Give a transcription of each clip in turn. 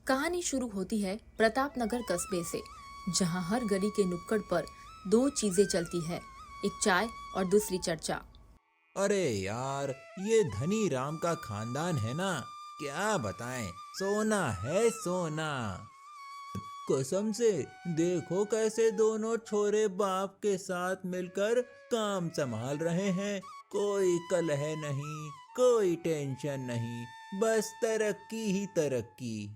कहानी शुरू होती है प्रतापनगर कस्बे से, जहां हर गली के नुक्कड़ पर दो चीजें चलती है, एक चाय और दूसरी चर्चा। अरे यार, ये धनी राम का खानदान है ना, क्या बताएं, सोना है सोना। कसम से देखो कैसे दोनों छोरे बाप के साथ मिलकर काम संभाल रहे हैं। कोई कलह नहीं, कोई टेंशन नहीं, बस तरक्की ही तरक्की।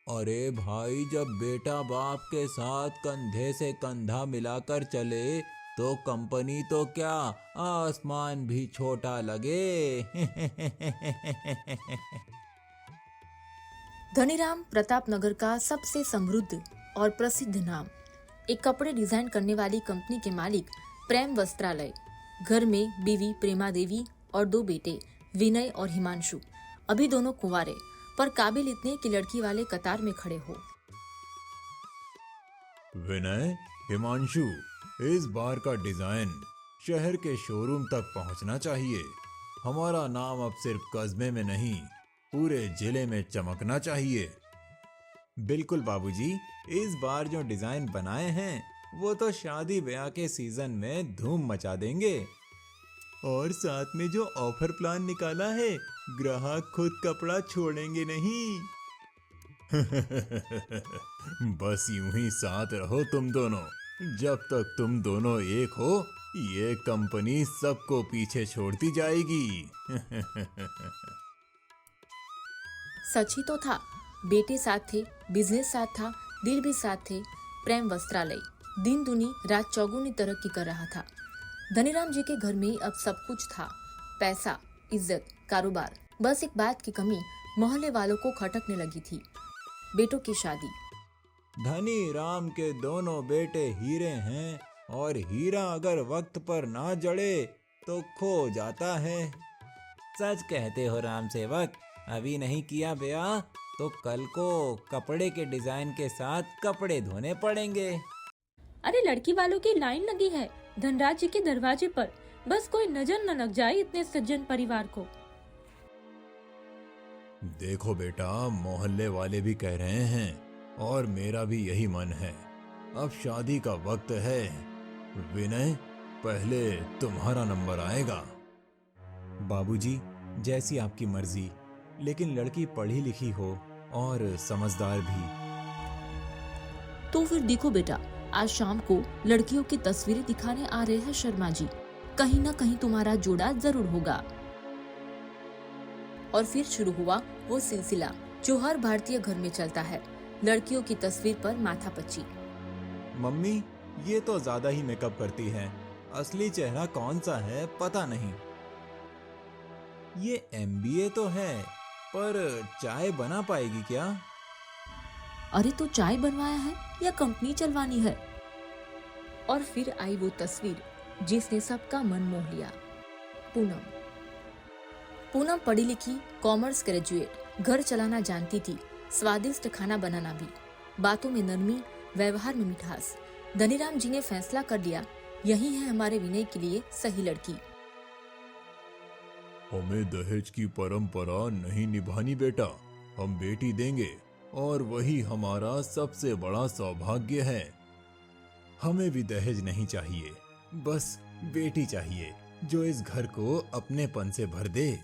अरे भाई, जब बेटा बाप के साथ कंधे से कंधा मिलाकर चले तो कंपनी तो क्या, आसमान भी छोटा लगे। धनीराम प्रतापनगर का सबसे समृद्ध और प्रसिद्ध नाम। एक कपड़े डिजाइन करने वाली कंपनी के मालिक प्रेम वस्त्रालय। घर में बीवी प्रेमा देवी और दो बेटे विनय और हिमांशु। अभी दोनों कुंवारे, पर काबिल इतने कि लड़की वाले कतार में खड़े हो। विनय, हिमांशु, इस बार का डिजाइन शहर के शोरूम तक पहुंचना चाहिए। हमारा नाम अब सिर्फ कस्बे में नहीं, पूरे जिले में चमकना चाहिए। बिल्कुल बाबूजी, इस बार जो डिजाइन बनाए हैं वो तो शादी ब्याह के सीजन में धूम मचा देंगे। और साथ में जो ऑफर प्लान निकाला है, ग्राहक खुद कपड़ा छोड़ेंगे नहीं। बस यूं ही साथ रहो तुम दोनों। जब तक तुम दोनों एक हो, ये कंपनी सबको पीछे छोड़ती जाएगी। सच ही तो था। बेटे साथ थे, बिजनेस साथ था, दिल भी साथ थे। प्रेम वस्त्रालय दिन दुनी रात चौगुनी तरक्की कर रहा था। धनीराम जी के घर में अब सब कुछ था, पैसा, इज्जत, कारोबार। बस एक बात की कमी मोहल्ले वालों को खटकने लगी थी, बेटों की शादी। धनी राम के दोनों बेटे हीरे हैं, और हीरा अगर वक्त पर ना जड़े तो खो जाता है। सच कहते हो राम सेवक, अभी नहीं किया ब्याह तो कल को कपड़े के डिजाइन के साथ कपड़े धोने पड़ेंगे। अरे लड़की वालों की लाइन लगी है धनराज जी के दरवाजे पर। बस कोई नजर न लग जाए इतने सज्जन परिवार को। देखो बेटा, मोहल्ले वाले भी कह रहे हैं और मेरा भी यही मन है। अब शादी का वक्त है। विनय, पहले तुम्हारा नंबर आएगा। बाबूजी, जैसी आपकी मर्जी, लेकिन लड़की पढ़ी लिखी हो और समझदार भी। तो फिर देखो बेटा, आज शाम को लड़कियों की तस्वीरें दिखाने आ रहे हैं शर्मा जी। कहीं ना कहीं तुम्हारा जोड़ा जरूर होगा। और फिर शुरू हुआ वो सिलसिला जो हर भारतीय घर में चलता है, लड़कियों की तस्वीर पर माथापच्ची। मम्मी, ये तो ज्यादा ही मेकअप करती है, असली चेहरा कौन सा है पता नहीं। ये MBA तो है, पर चाय बना पाएगी क्या? अरे तो चाय बनवाया है या कंपनी चलवानी है? और फिर आई वो तस्वीर जिसने सबका मन मोह लिया। पूनम। पूनम पढ़ी लिखी, कॉमर्स ग्रेजुएट, घर चलाना जानती थी, स्वादिष्ट खाना बनाना भी, बातों में नरमी, व्यवहार में मिठास। धनीराम जी ने फैसला कर लिया, यही है हमारे विनय के लिए सही लड़की। हमें दहेज की परंपरा नहीं निभानी बेटा, हम बेटी देंगे और वही हमारा सबसे बड़ा सौभाग्य है। हमें भी दहेज नहीं चाहिए, बस बेटी चाहिए जो इस घर को अपनेपन से भर दे।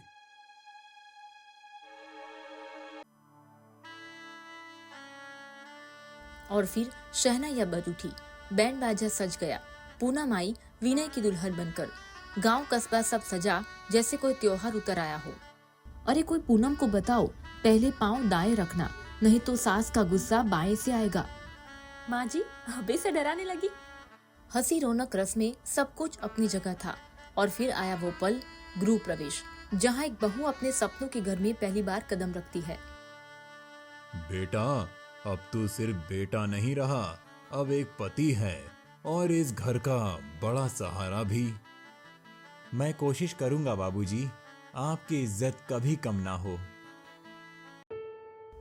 और फिर शहनाइयां बज उठी, बैंड बाजा सज गया। पूनम आई विनय की दुल्हन बनकर। गांव कस्बा सब सजा जैसे कोई त्योहार उतर आया हो। अरे कोई पूनम को बताओ, पहले पाँव दाएं रखना, नहीं तो सास का गुस्सा बाएं से आएगा। माँ जी अबे से डराने लगी। हंसी रौनक रस में सब कुछ अपनी जगह था। और फिर आया वो पल, गृह प्रवेश, जहाँ एक बहू अपने सपनों के घर में पहली बार कदम रखती है। बेटा, अब तू सिर्फ बेटा नहीं रहा, अब एक पति है और इस घर का बड़ा सहारा भी। मैं कोशिश करूंगा बाबूजी, आपकी इज्जत कभी कम ना हो।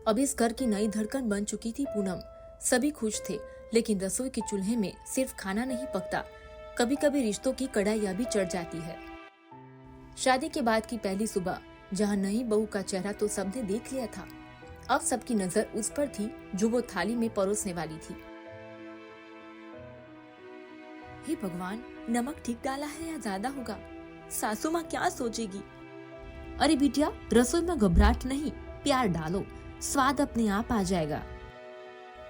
अब इस घर की नई धड़कन बन चुकी थी पूनम। सभी खुश थे, लेकिन रसोई के चूल्हे में सिर्फ खाना नहीं पकता, कभी कभी रिश्तों की कड़ाइयाँ भी चढ़ जाती है। शादी के बाद की पहली सुबह, जहाँ नई बहू का चेहरा तो सबने देख लिया था, अब सबकी नजर उस पर थी जो वो थाली में परोसने वाली थी। हे भगवान, नमक ठीक डाला है या ज्यादा होगा? सासू माँ क्या सोचेगी? अरे बिटिया, रसोई में घबराहट नहीं, प्यार डालो, स्वाद अपने आप आ जाएगा।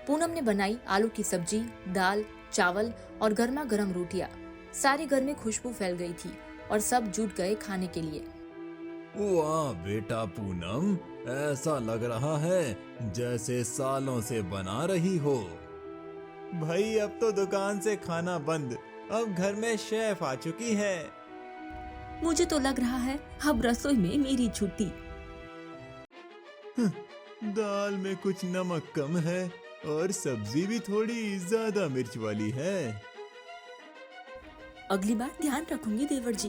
पूनम ने बनाई आलू की सब्जी, दाल, चावल और गर्मा गर्म रोटियां। सारे घर में खुशबू फैल गई थी और सब जुट गए खाने के लिए। वाह बेटा पूनम, ऐसा लग रहा है जैसे सालों से बना रही हो। भाई अब तो दुकान से खाना बंद, अब घर में शेफ आ चुकी है। मुझे तो लग रहा है अब रसोई में मेरी छुट्टी। दाल में कुछ नमक कम है और सब्जी भी थोड़ी ज्यादा मिर्च वाली है। अगली बार ध्यान रखूंगी देवर जी।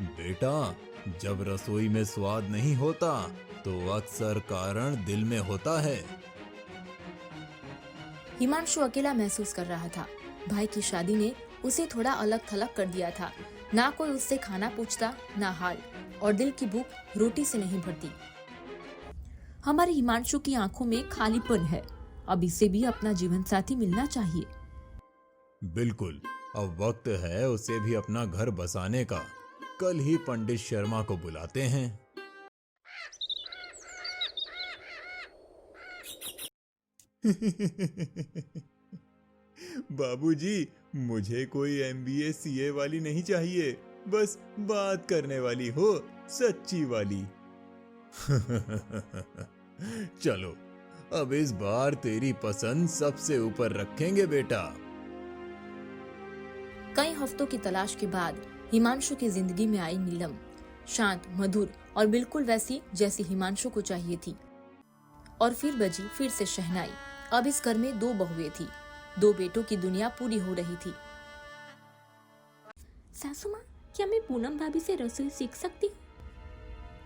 बेटा, जब रसोई में स्वाद नहीं होता तो अक्सर कारण दिल में होता है। हिमांशु अकेला महसूस कर रहा था। भाई की शादी ने उसे थोड़ा अलग थलग कर दिया था। ना कोई उससे खाना पूछता, ना हाल, और दिल की भूख रोटी से नहीं भरती। हमारे हिमांशु की आंखों में खालीपन है। अब इसे भी अपना जीवन साथी मिलना चाहिए। बिल्कुल, अब वक्त है उसे भी अपना घर बसाने का। कल ही पंडित शर्मा को बुलाते हैं। बाबूजी, मुझे कोई MBA CA वाली नहीं चाहिए, बस बात करने वाली हो, सच्ची वाली। चलो, अब इस बार तेरी पसंद सबसे ऊपर रखेंगे बेटा। कई हफ्तों की तलाश के बाद हिमांशु की जिंदगी में आई नीलम, शांत, मधुर और बिल्कुल वैसी जैसी हिमांशु को चाहिए थी। और फिर बजी फिर से शहनाई। अब इस घर में 2 बहुएं थी, 2 बेटों की दुनिया पूरी हो रही थी। सासू माँ, क्या मैं पूनम भाभी से रसोई सीख सकती हूँ?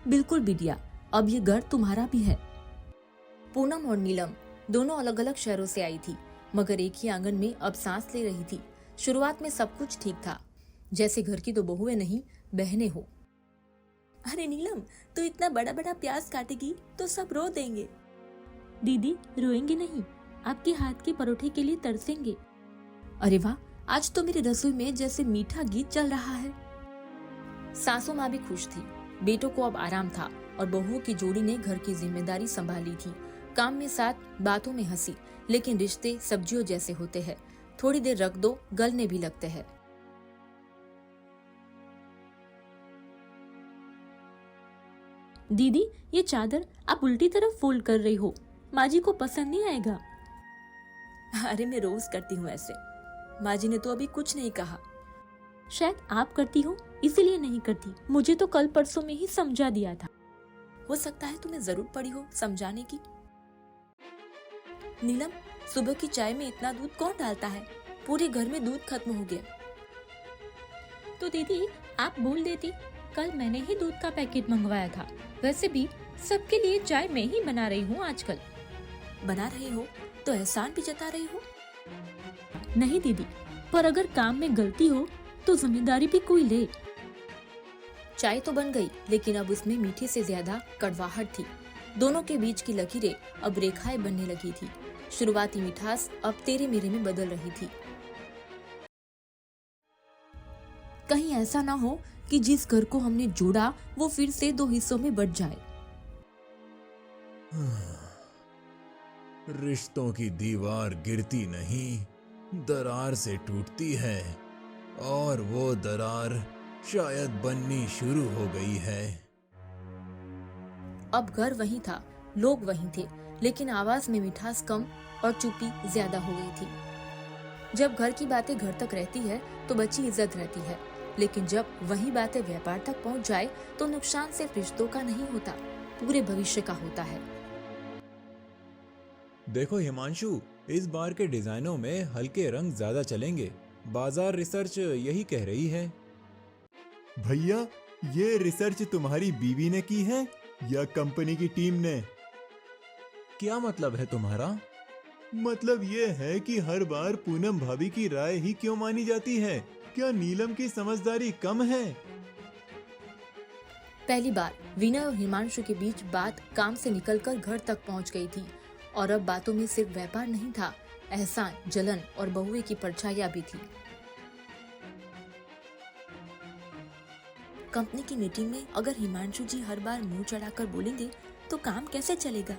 बिल्कुल बिटिया, अब ये घर तुम्हारा भी है। पूनम और नीलम दोनों अलग अलग शहरों से आई थी, मगर एक ही आंगन में अब सांस ले रही थी। शुरुआत में सब कुछ ठीक था, जैसे घर की 2 बहुएं नहीं, बहनें हो। अरे नीलम, तू इतना बड़ा बड़ा प्याज काटेगी तो सब रो देंगे। दीदी, रोएंगे नहीं, आपके हाथ के परोठे के लिए तरसेंगे। अरे वाह, आज तो मेरी रसोई में जैसे मीठा गीत चल रहा है। सासू माँ भी खुश थी। बेटों को अब आराम था और बहुओं की जोड़ी ने घर की जिम्मेदारी संभाली थी। काम में साथ, बातों में हंसी, लेकिन रिश्ते सब्जियों जैसे होते हैं, थोड़ी देर रख दो गलने भी लगते हैं। दीदी, ये चादर आप उल्टी तरफ फोल्ड कर रही हो, माँ जी को पसंद नहीं आएगा। अरे मैं रोज करती हूँ ऐसे, माँ जी ने तो अभी कुछ नहीं कहा। शायद आप करती हो इसीलिए नहीं करती, मुझे तो कल परसों में ही समझा दिया था। हो सकता है तुम्हें जरूरत पड़ी हो समझाने की। नीलम, सुबह की चाय में इतना दूध कौन डालता है? पूरे घर में दूध खत्म हो गया। तो दीदी, आप बोल देती, कल मैंने ही दूध का पैकेट मंगवाया था। वैसे भी सबके लिए चाय मैं ही बना रही हूँ आजकल। बना रही हो तो एहसान भी जता रही हो। नहीं दीदी, पर अगर काम में गलती हो तो जिम्मेदारी भी कोई ले। चाय तो बन गई, लेकिन अब उसमें मीठे से ज्यादा कड़वाहट थी। दोनों के बीच की लकीरें अब रेखाएं बनने लगी थी। शुरुआती मिठास अब तेरे मेरे में बदल रही थी। कहीं ऐसा ना हो कि जिस घर को हमने जोड़ा वो फिर से 2 हिस्सों में बंट जाए। रिश्तों की दीवार गिरती नहीं, दरार से टूटती है, और वो दरार शायद बननी शुरू हो गई है। अब घर वही था, लोग वही थे, लेकिन आवाज में मिठास कम और चुप्पी ज्यादा हो गई थी। जब घर की बातें घर तक रहती है तो बच्ची इज्जत रहती है, लेकिन जब वही बातें व्यापार तक पहुंच जाए तो नुकसान सिर्फ रिश्तों का नहीं होता, पूरे भविष्य का होता है। देखो हिमांशु, इस बार के डिजाइनों में हल्के रंग ज्यादा चलेंगे। बाजार रिसर्च यही कह रही है। भैया, ये रिसर्च तुम्हारी बीवी ने की है या कंपनी की टीम ने? क्या मतलब है तुम्हारा? मतलब ये है कि हर बार पूनम भाभी की राय ही क्यों मानी जाती है? क्या नीलम की समझदारी कम है? पहली बार विनय और हिमांशु के बीच बात काम से निकलकर घर तक पहुंच गई थी और अब बातों में सिर्फ व्यापार नहीं था, एहसान, जलन और बहुए की परछाइयां भी थी। कंपनी की मीटिंग में अगर हिमांशु जी हर बार मुंह चढ़ाकर बोलेंगे तो काम कैसे चलेगा?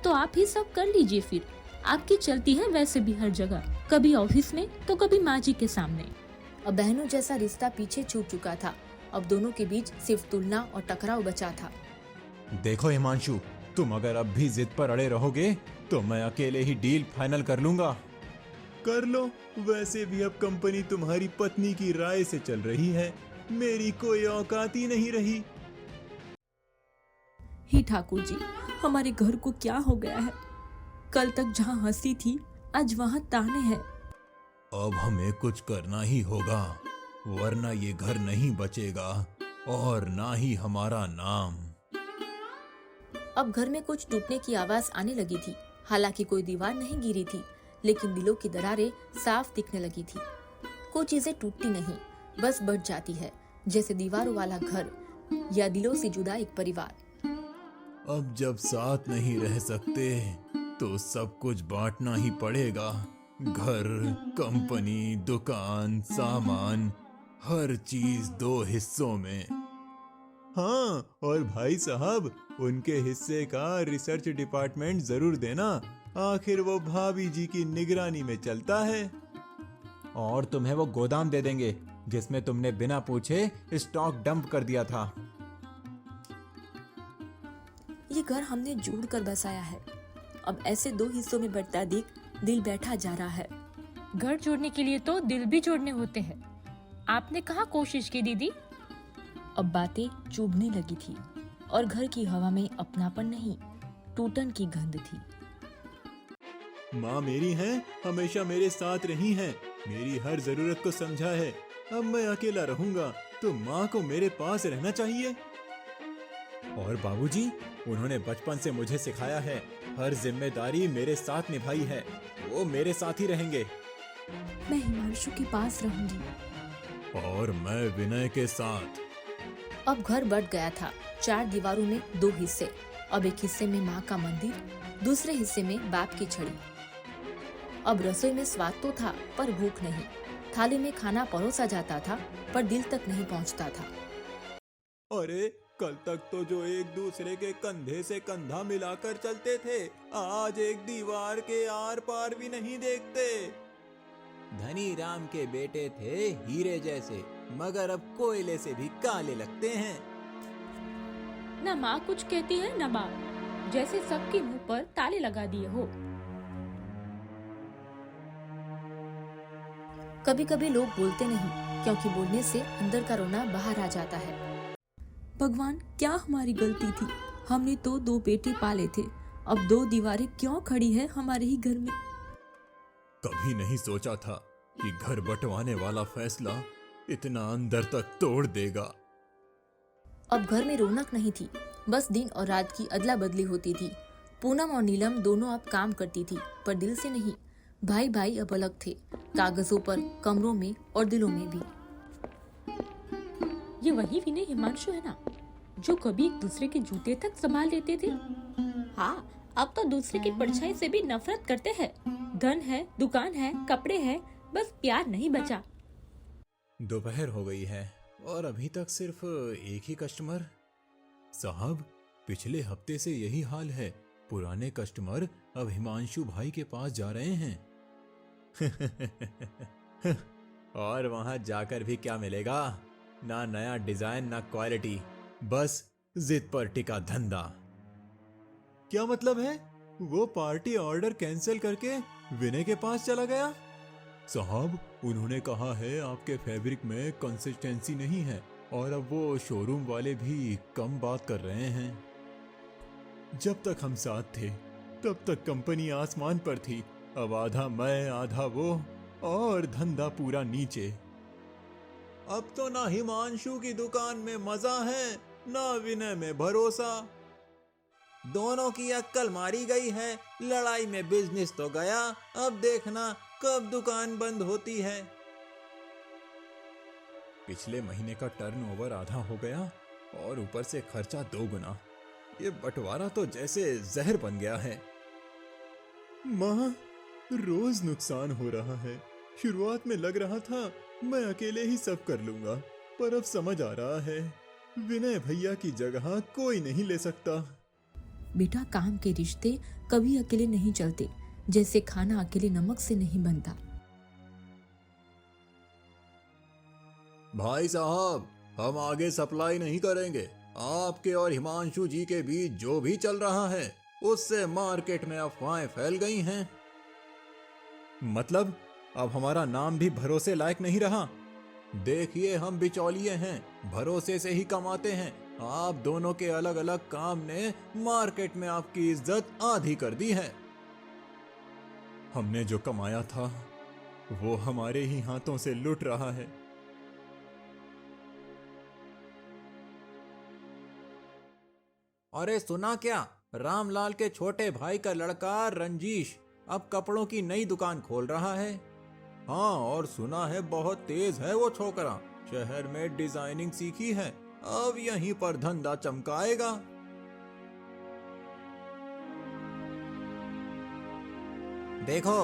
तो आप ही सब कर लीजिए फिर। आपकी चलती है वैसे भी हर जगह, कभी ऑफिस में तो कभी माँ जी के सामने। अब बहनों जैसा रिश्ता पीछे छूट चुका था, अब दोनों के बीच सिर्फ तुलना और टकराव बचा था। देखो हिमांशु, तुम अगर अब भी जिद पर अड़े रहोगे तो मैं अकेले ही डील फाइनल कर लूंगा। कर लो, वैसे भी अब कंपनी तुम्हारी पत्नी की राय से चल रही है, मेरी कोई औकात ही नहीं रही। हे ठाकुर जी, हमारे घर को क्या हो गया है? कल तक जहाँ हंसी थी आज वहाँ ताने हैं। अब हमें कुछ करना ही होगा, वरना ये घर नहीं बचेगा और ना ही हमारा नाम। अब घर में कुछ टूटने की आवाज आने लगी थी। हालांकि कोई दीवार नहीं गिरी थी, लेकिन दिलों की दरारें साफ दिखने लगी थी। कोई चीजें टूटती नहीं, बस बढ़ जाती है, जैसे दीवारों वाला घर या दिलों से जुदा एक परिवार। अब जब साथ नहीं रह सकते तो सब कुछ बांटना ही पड़ेगा। घर, कंपनी, दुकान, सामान, हर चीज 2 हिस्सों में। हाँ, और भाई साहब, उनके हिस्से का रिसर्च डिपार्टमेंट जरूर देना, आखिर वो भाभी जी की निगरानी में चलता है। और तुम्हें वो गोदाम दे देंगे जिसमें तुमने बिना पूछे स्टॉक डंप कर दिया था। ये घर हमने जोड़ कर बसाया है, अब ऐसे 2 हिस्सों में बंटता देख दिल बैठा जा रहा है। घर जोड़ने के लिए तो दिल भी जोड़ने होते हैं। आपने कहाँ कोशिश की दीदी? अब बातें चुभने लगी थी और घर की हवा में अपनापन नहीं, टूटन की गंध थी। माँ मेरी हैं, हमेशा मेरे साथ रही हैं, मेरी हर जरूरत को समझा है। अब मैं अकेला रहूंगा तो माँ को मेरे पास रहना चाहिए। और बाबूजी, उन्होंने बचपन से मुझे सिखाया है, हर जिम्मेदारी मेरे साथ निभाई है, वो मेरे साथ ही रहेंगे। मैं हिमांशु के पास रहूंगी। और मैं विनय के साथ। अब घर बढ़ गया था, 4 दीवारों में 2 हिस्से। अब एक हिस्से में माँ का मंदिर, दूसरे हिस्से में बाप की छड़ी। अब रसोई में स्वाद तो था पर भूख नहीं। थाली में खाना परोसा जाता था पर दिल तक नहीं पहुँचता था। अरे, कल तक तो जो एक दूसरे के कंधे से कंधा मिलाकर चलते थे, आज एक दीवार के आर पार भी नहीं देखते। धनी राम के बेटे थे हीरे जैसे, मगर अब कोयले से भी काले लगते हैं। ना माँ कुछ कहती है ना बाप, जैसे सबके मुंह पर ताले लगा दिए हो। कभी कभी लोग बोलते नहीं, क्योंकि बोलने से अंदर का रोना बाहर आ जाता है। भगवान, क्या हमारी गलती थी? हमने तो 2 बेटे पाले थे, अब 2 दीवारें क्यों खड़ी है हमारे ही घर में? कभी नहीं सोचा था कि घर बंटवाने वाला फैसला इतना अंदर तक तोड़ देगा। अब घर में रौनक नहीं थी, बस दिन और रात की अदला बदली होती थी। पूनम और नीलम दोनों अब काम करती थी, पर दिल से नहीं। भाई भाई अब अलग थे, कागजों पर, कमरों में और दिलों में भी। ये वही विनय हिमांशु है ना, जो कभी एक दूसरे के जूते तक संभाल लेते थे? हाँ, अब तो दूसरे की परछाई से भी नफरत करते हैं। धन है, दुकान है, कपड़े हैं, बस प्यार नहीं बचा। दोपहर हो गई है और अभी तक सिर्फ एक ही कस्टमर। साहब, पिछले हफ्ते से यही हाल है, पुराने कस्टमर अब हिमांशु भाई के पास जा रहे हैं। और वहां जाकर भी क्या मिलेगा? ना नया डिजाइन, ना क्वालिटी, बस जिद पर टिका धंधा। क्या मतलब है? वो पार्टी ऑर्डर कैंसिल करके विनय के पास चला गया? साहब, उन्होंने कहा है आपके फैब्रिक में कंसिस्टेंसी नहीं है और अब वो शोरूम वाले भी कम बात कर रहे हैं। जब तक हम साथ थे तब तक कंपनी आसमान पर थी, अब आधा मैं आधा वो और धंधा पूरा नीचे। अब तो ना हिमांशु की दुकान में मजा है, ना विनय में भरोसा। दोनों की अक्ल मारी गई है, लड़ाई में बिजनेस तो गया, अब देखना कब दुकान बंद होती है। पिछले महीने का टर्नओवर आधा हो गया और ऊपर से खर्चा 2 गुना। ये बंटवारा तो जैसे जहर बन गया है। माँ, रोज नुकसान हो रहा है। शुरुआत में लग रहा था मैं अकेले ही सब कर लूंगा, पर अब समझ आ रहा है विनय भैया की जगह कोई नहीं ले सकता। बेटा, काम के रिश्ते कभी अकेले नहीं चलते, जैसे खाना अकेले नमक से नहीं बनता। भाई साहब, हम आगे सप्लाई नहीं करेंगे। आपके और हिमांशु जी के बीच जो भी चल रहा है उससे मार्केट में अफवाहें फैल गई हैं। मतलब अब हमारा नाम भी भरोसे लायक नहीं रहा। देखिए, हम बिचौलिए हैं, भरोसे से ही कमाते हैं। आप दोनों के अलग अलग काम ने मार्केट में आपकी इज्जत आधी कर दी है। हमने जो कमाया था वो हमारे ही हाथों से लुट रहा है। अरे सुना क्या, रामलाल के छोटे भाई का लड़का रंजीश अब कपड़ों की नई दुकान खोल रहा है। हाँ, और सुना है बहुत तेज है वो छोकरा, शहर में डिजाइनिंग सीखी है, अब यहीं पर धंधा चमकाएगा। देखो,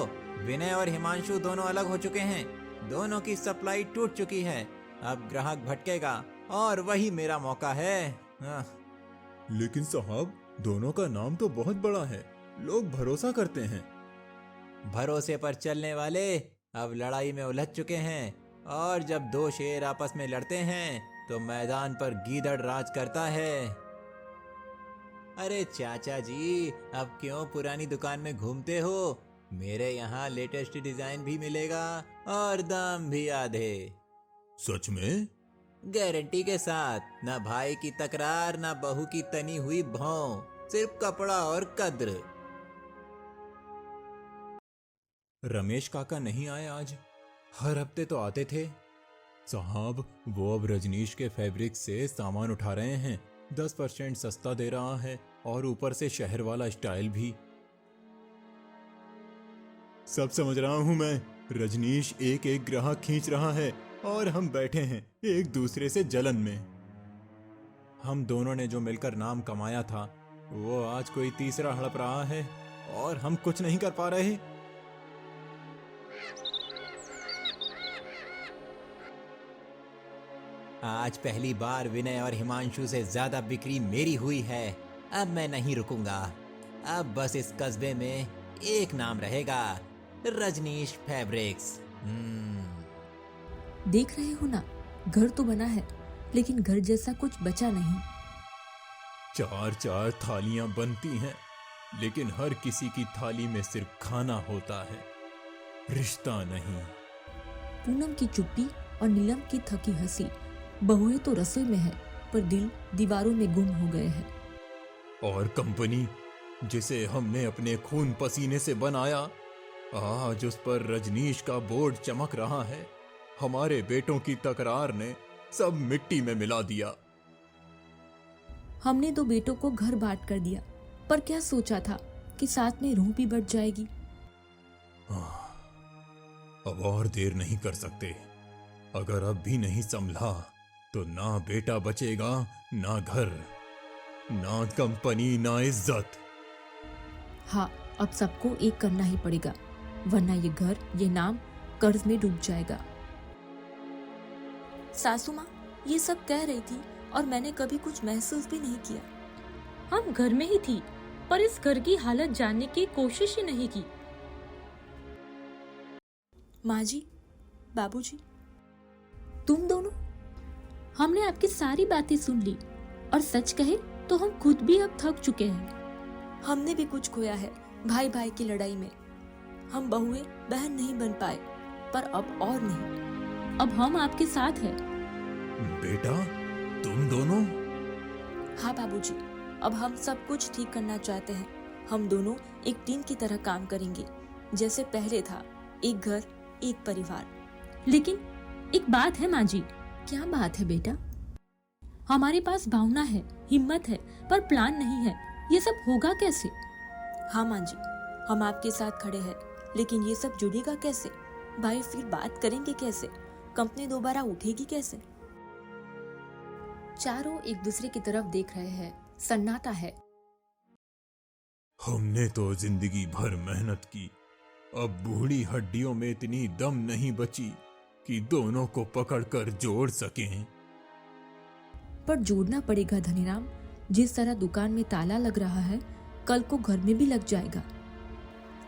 विनय और हिमांशु दोनों अलग हो चुके हैं। दोनों की सप्लाई टूट चुकी है। अब ग्राहक भटकेगा और वही मेरा मौका है। लेकिन साहब, दोनों का नाम तो बहुत बड़ा है, लोग भरोसा करते हैं। भरोसे पर चलने वाले अब लड़ाई में उलझ चुके हैं, और जब 2 शेर आपस में लड़ते हैं तो मैदान पर गीदड़ राज करता है। अरे चाचा जी, अब क्यों पुरानी दुकान में घूमते हो? मेरे यहाँ लेटेस्ट डिजाइन भी मिलेगा और दाम भी आधे। सच में? गारंटी के साथ। ना भाई की तकरार, ना बहू की तनी हुई भौं, सिर्फ कपड़ा और कद्र। रमेश काका नहीं आए आज? हर हफ्ते तो आते थे। साहब, वो अब रजनीश के फैब्रिक से सामान उठा रहे हैं, 10% सस्ता दे रहा है, और ऊपर से शहर वाला स्टाइल भी। सब समझ रहा हूं मैं। रजनीश एक एक ग्राहक खींच रहा है और हम बैठे हैं एक दूसरे से जलन में। हम दोनों ने जो मिलकर नाम कमाया था वो आज कोई तीसरा हड़प रहा है और हम कुछ नहीं कर पा रहे। आज पहली बार विनय और हिमांशु से ज्यादा बिक्री मेरी हुई है। अब मैं नहीं रुकूंगा। अब बस इस कस्बे में एक नाम रहेगा, रजनीश फैब्रिक्स। देख रहे हो ना, घर तो बना है लेकिन घर जैसा कुछ बचा नहीं। 4 थालियां बनती हैं, लेकिन हर किसी की थाली में सिर्फ खाना होता है, रिश्ता नहीं। पूनम की चुप्पी और नीलम की थकी हंसी। बहुएं तो रसोई में है, पर दिल दीवारों में गुम हो गए हैं। और कंपनी जिसे हमने अपने खून पसीने से बनाया, आज उस पर रजनीश का बोर्ड चमक रहा है। हमारे बेटों की तकरार ने सब मिट्टी में मिला दिया। हमने 2 बेटों को घर बांट कर दिया, पर क्या सोचा था कि साथ में रूह भी बढ़ जाएगी। अब और देर नहीं कर सकते। अगर अब भी नहीं संभला तो ना बेटा बचेगा, ना घर, ना कंपनी, ना इज्जत। हाँ, अब सबको एक करना ही पड़ेगा, वरना ये घर, ये नाम कर्ज में डूब जाएगा। सासू माँ ये सब कह रही थी और मैंने कभी कुछ महसूस भी नहीं किया। हम घर में ही थी, पर इस घर की हालत जानने की कोशिश ही नहीं की। माँ जी, बाबूजी, तुम दोनों? हमने आपकी सारी बातें सुन ली, और सच कहे तो हम खुद भी अब थक चुके हैं। हमने भी कुछ खोया है भाई भाई की लड़ाई में। हम बहुएं बहन नहीं बन पाए, पर अब और नहीं। अब हम आपके साथ हैं। बेटा, तुम दोनों? हाँ बाबूजी, अब हम सब कुछ ठीक करना चाहते हैं। हम दोनों एक टीम की तरह काम करेंगे, जैसे पहले था, एक घर, एक परिवार। लेकिन एक बात है माँ जी। क्या बात है बेटा? हमारे पास भावना है, हिम्मत है, पर प्लान नहीं है। ये सब होगा कैसे? हाँ माँ जी, हम आपके साथ खड़े हैं, लेकिन ये सब जुड़ेगा कैसे? भाई फिर बात करेंगे कैसे? कंपनी दोबारा उठेगी कैसे? चारों एक दूसरे की तरफ देख रहे हैं। सन्नाटा है। हमने तो जिंदगी भर मेहनत की, अब बूढ़ी हड्डियों में इतनी दम नहीं बची कि दोनों को पकड़कर जोड़ सकें। पर जोड़ना पड़ेगा धनीराम। जिस तरह दुकान में ताला लग रहा है, कल को घर में भी लग जाएगा।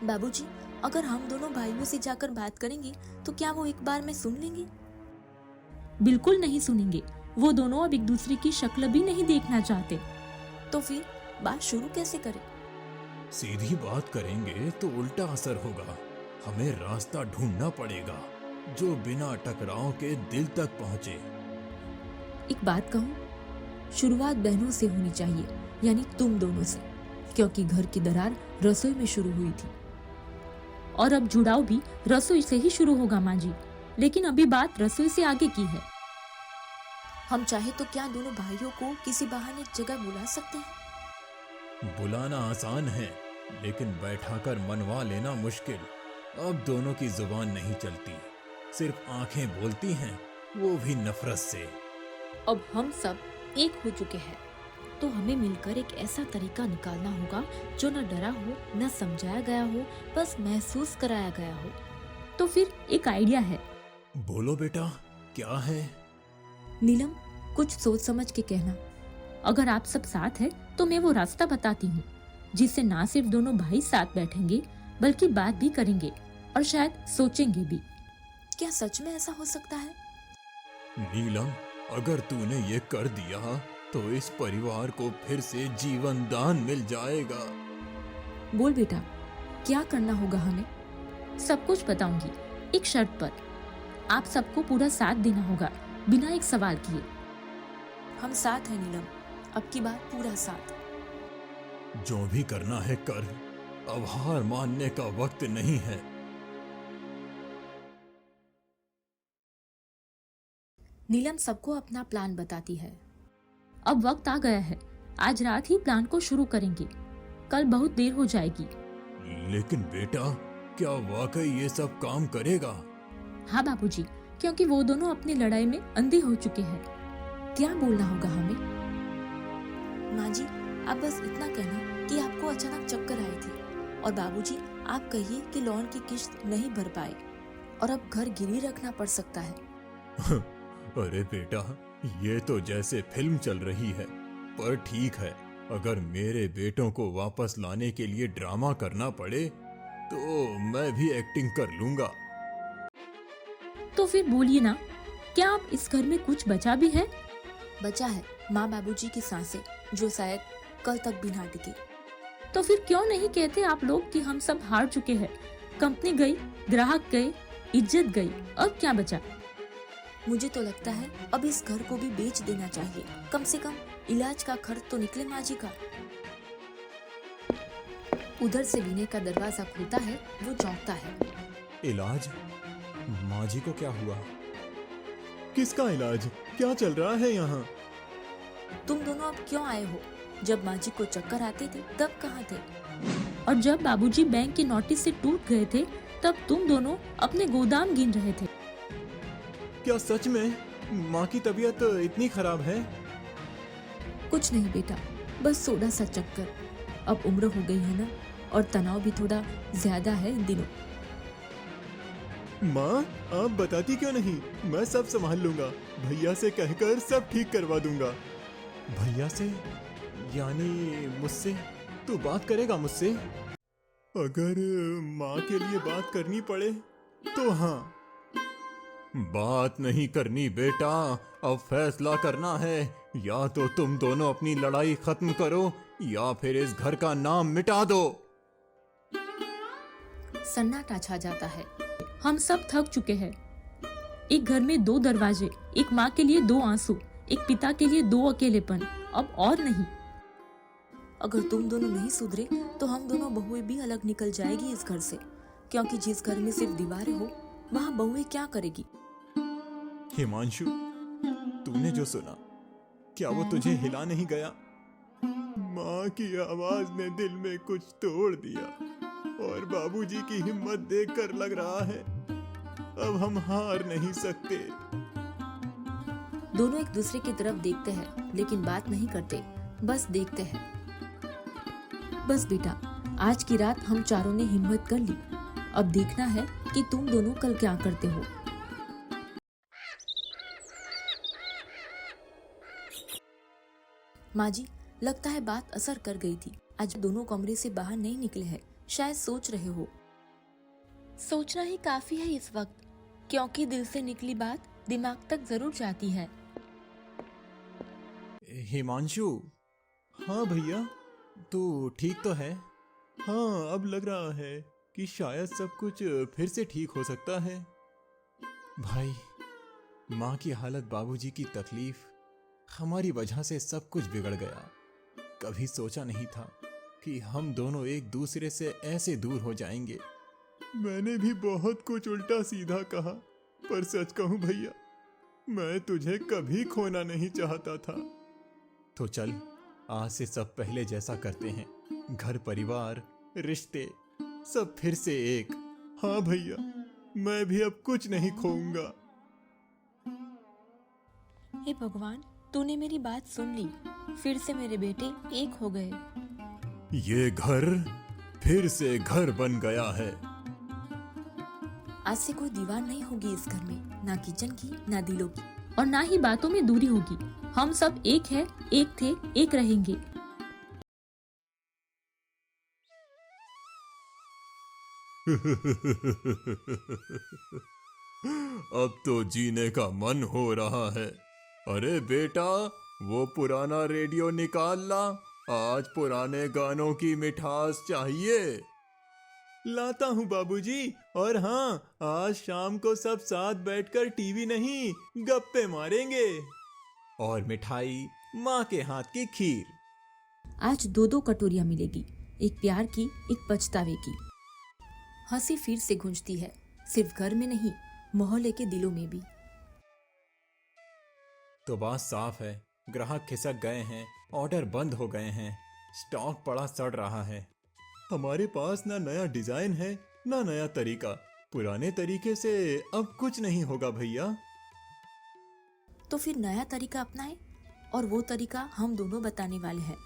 बाबूजी, अगर हम दोनों भाइयों से जाकर बात करेंगे तो क्या वो एक बार में सुन लेंगे? बिल्कुल नहीं सुनेंगे। वो दोनों अब एक दूसरे की शक्ल भी नहीं देखना चाहते। तो फिर बात शुरू कैसे करें? सीधी बात करेंगे तो उल्टा असर होगा। हमें रास्ता ढूंढना पड़ेगा जो बिना टकराव के दिल तक पहुंचे। एक बात कहूँ, शुरुआत बहनों से होनी चाहिए, यानी तुम दोनों से, क्योंकि घर की दरार रसोई में शुरू हुई थी। और अब जुड़ाव भी रसोई से ही शुरू होगा माँ जी। लेकिन अभी बात रसोई से आगे की है। हम चाहे तो क्या दोनों भाइयों को किसी बहाने एक जगह बुला सकते हैं? बुलाना आसान है, लेकिन बैठाकर मनवा लेना मुश्किल। अब दोनों की जुबान नहीं चलती, सिर्फ आंखें बोलती हैं, वो भी नफरत से। अब हम सब एक हो चुके हैं, तो हमें मिलकर एक ऐसा तरीका निकालना होगा जो न डरा हो, न समझाया गया हो, बस महसूस कराया गया हो। तो फिर एक आइडिया है। बोलो बेटा, क्या है? नीलम, कुछ सोच समझ के कहना। अगर आप सब साथ हैं, तो मैं वो रास्ता बताती हूँ जिससे ना सिर्फ दोनों भाई साथ बैठेंगे, बल्कि बात भी करेंगे और शायद सोचेंगे भी। क्या सच में ऐसा हो सकता है? नीलम, अगर तूने ये कर दिया तो इस परिवार को फिर से जीवन दान मिल जाएगा। बोल बेटा, क्या करना होगा हमें? सब कुछ बताऊंगी, एक शर्त पर। आप सबको पूरा साथ देना होगा, बिना एक सवाल किए। हम साथ हैं नीलम, अब की बात पूरा साथ। जो भी करना है कर, अब हार मानने का वक्त नहीं है। नीलम सबको अपना प्लान बताती है। अब वक्त आ गया है, आज रात ही प्लान को शुरू करेंगे, कल बहुत देर हो जाएगी। लेकिन बेटा, क्या वाकई ये सब काम करेगा? हाँ बाबूजी, क्योंकि वो दोनों अपनी लड़ाई में अंधे हो चुके हैं। क्या बोलना होगा हमें? माँ जी, आप बस इतना कहना कि आपको अचानक चक्कर आए थे, और बाबूजी आप कहिए कि लोन की किश्त नहीं भर पाए और अब घर गिरवी रखना पड़ सकता है। अरे बेटा, ये तो जैसे फिल्म चल रही है, पर ठीक है, अगर मेरे बेटों को वापस लाने के लिए ड्रामा करना पड़े तो मैं भी एक्टिंग कर लूंगा। तो फिर बोलिए ना, क्या आप इस घर में कुछ बचा भी है? बचा है माँ बाबूजी की सांसें, जो शायद कल तक भी ना टिकी। तो फिर क्यों नहीं कहते आप लोग कि हम सब हार चुके हैं? कंपनी गई, ग्राहक गए, इज्जत गई, अब क्या बचा? मुझे तो लगता है अब इस घर को भी बेच देना चाहिए, कम से कम इलाज का खर्च तो निकले माँ जी का। उधर से विनय का दरवाजा खुलता है, वो चौंकता है। इलाज? माँ जी को क्या हुआ? किसका इलाज? क्या चल रहा है यहाँ? तुम दोनों अब क्यों आए हो? जब माँ जी को चक्कर आते थे तब कहाँ थे? और जब बाबूजी बैंक के नोटिस से टूट गए थे, तब तुम दोनों अपने गोदाम गिन रहे थे। क्या सच में माँ की तबीयत इतनी खराब है? कुछ नहीं बेटा, बस थोड़ा सा चक्कर। अब उम्र हो गई है ना, और तनाव भी थोड़ा ज्यादा है इन दिनों। माँ, आप बताती क्यों नहीं? मैं सब संभाल लूंगा, भैया से कहकर सब ठीक करवा दूंगा। भैया से? यानी मुझसे? तू बात करेगा मुझसे? अगर माँ के लिए बात करनी पड़े तो हाँ। बात नहीं करनी बेटा, अब फैसला करना है। या तो तुम दोनों अपनी लड़ाई खत्म करो, या फिर इस घर का नाम मिटा दो। सन्नाटा छा जाता है। हम सब थक चुके हैं। एक घर में 2 दरवाजे, एक माँ के लिए 2 आंसू, एक पिता के लिए 2 अकेलेपन, अब और नहीं। अगर तुम दोनों नहीं सुधरे तो हम दोनों बहुएं भी अलग निकल जाएगी इस घर से, क्योंकि जिस घर में सिर्फ दीवारें हो, वहाँ बहुएं क्या करेगी? हिमांशु, तूने जो सुना, क्या वो तुझे हिला नहीं गया? माँ की आवाज ने दिल में कुछ तोड़ दिया, और बाबूजी की हिम्मत देखकर लग रहा है अब हम हार नहीं सकते। दोनों एक दूसरे की तरफ देखते हैं लेकिन बात नहीं करते, बस देखते हैं। बस बेटा, आज की रात हम चारों ने हिम्मत कर ली। अब देखना है कि तुम दोनों कल क्या करते हो। माँ जी, लगता है बात असर कर गई थी। आज दोनों कमरे से बाहर नहीं निकले हैं, शायद सोच रहे हो। सोचना ही काफी है इस वक्त, क्योंकि दिल से निकली बात दिमाग तक जरूर जाती है। हिमांशु। हाँ भैया, तू ठीक तो है? हाँ, अब लग रहा है कि शायद सब कुछ फिर से ठीक हो सकता है। भाई, माँ की हालत, बाबूजी की तकलीफ, हमारी वजह से सब कुछ बिगड़ गया। कभी सोचा नहीं था कि हम दोनों एक दूसरे से ऐसे दूर हो जाएंगे। मैंने भी बहुत कुछ उल्टा सीधा कहा, पर सच कहूं भैया, मैं तुझे कभी खोना नहीं चाहता था। तो चल, आज से सब पहले जैसा करते हैं। घर परिवार, रिश्ते, सब फिर से एक। हाँ भैया, मैं भी अब कुछ नहीं खोऊंगा। हे भगवान, तूने मेरी बात सुन ली। फिर से मेरे बेटे एक हो गए। ये घर फिर से घर बन गया है। आज से कोई दीवार नहीं होगी इस घर में, ना किचन की, ना दिलों की। और ना ही बातों में दूरी होगी। हम सब एक है, एक थे, एक रहेंगे। अब तो जीने का मन हो रहा है। अरे बेटा, वो पुराना रेडियो निकाल ला। आज पुराने गानों की मिठास चाहिए। लाता हूँ बाबूजी। और हाँ, आज शाम को सब साथ बैठकर टीवी नहीं, गप्पे मारेंगे। और मिठाई, माँ के हाथ की खीर। आज दो दो कटोरियां मिलेगी, एक प्यार की, एक पछतावे की। हंसी फिर से गूंजती है, सिर्फ घर में नहीं, मोहल्ले के दिलों में भी। तो बात साफ है, ग्राहक खिसक गए हैं, ऑर्डर बंद हो गए हैं, स्टॉक पड़ा सड़ रहा है। हमारे पास ना नया डिजाइन है, ना नया तरीका। पुराने तरीके से अब कुछ नहीं होगा भैया। तो फिर नया तरीका अपनाएं, और वो तरीका हम दोनों बताने वाले हैं।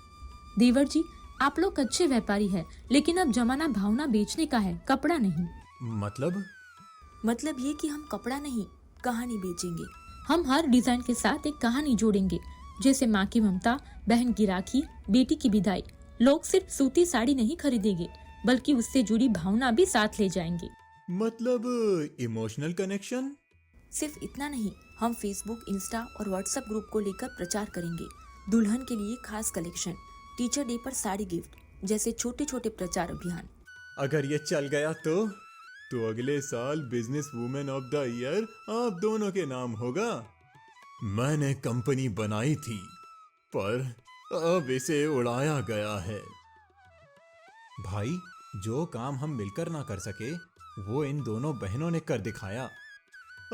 देवर जी, आप लोग अच्छे व्यापारी हैं, लेकिन अब जमाना भावना बेचने का है, कपड़ा नहीं। मतलब ये कि हम कपड़ा नहीं, कहानी बेचेंगे। हम हर डिजाइन के साथ एक कहानी जोड़ेंगे, जैसे माँ की ममता, बहन की राखी, बेटी की विदाई। लोग सिर्फ सूती साड़ी नहीं खरीदेंगे, बल्कि उससे जुड़ी भावना भी साथ ले जाएंगे। मतलब इमोशनल कनेक्शन। सिर्फ इतना नहीं, हम फेसबुक, इंस्टा और व्हाट्सएप ग्रुप को लेकर प्रचार करेंगे। दुल्हन के लिए खास कलेक्शन, टीचर डे पर साड़ी गिफ्ट, जैसे छोटे छोटे प्रचार अभियान। अगर ये चल गया तो अगले साल business women of the year आप दोनों के नाम होगा। मैंने कंपनी बनाई थी, पर अब इसे उड़ाया गया है। भाई, जो काम हम मिलकर ना कर सके, वो इन दोनों बहनों ने कर दिखाया।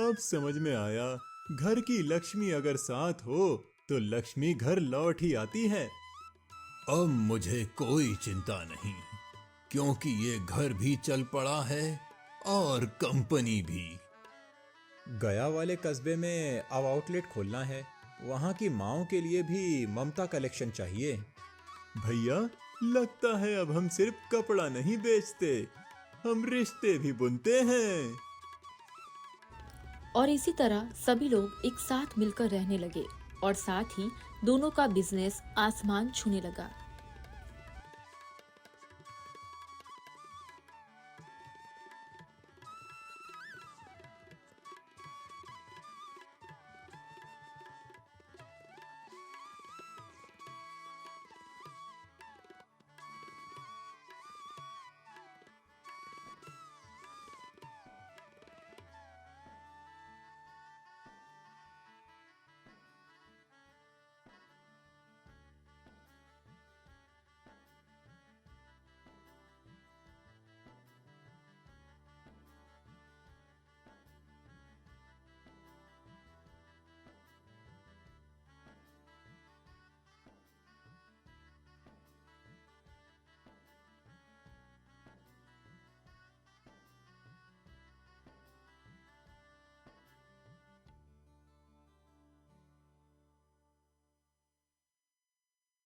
अब समझ में आया, घर की लक्ष्मी अगर साथ हो तो लक्ष्मी घर लौट ही आती है। अब मुझे कोई चिंता नहीं, क्योंकि ये घर भी चल पड़ा है और कंपनी भी। गया वाले कस्बे में अब आउटलेट खोलना है। वहाँ की माँओं के लिए भी ममता कलेक्शन चाहिए। भैया, लगता है अब हम सिर्फ कपड़ा नहीं बेचते, हम रिश्ते भी बुनते हैं। और इसी तरह सभी लोग एक साथ मिलकर रहने लगे, और साथ ही दोनों का बिजनेस आसमान छूने लगा।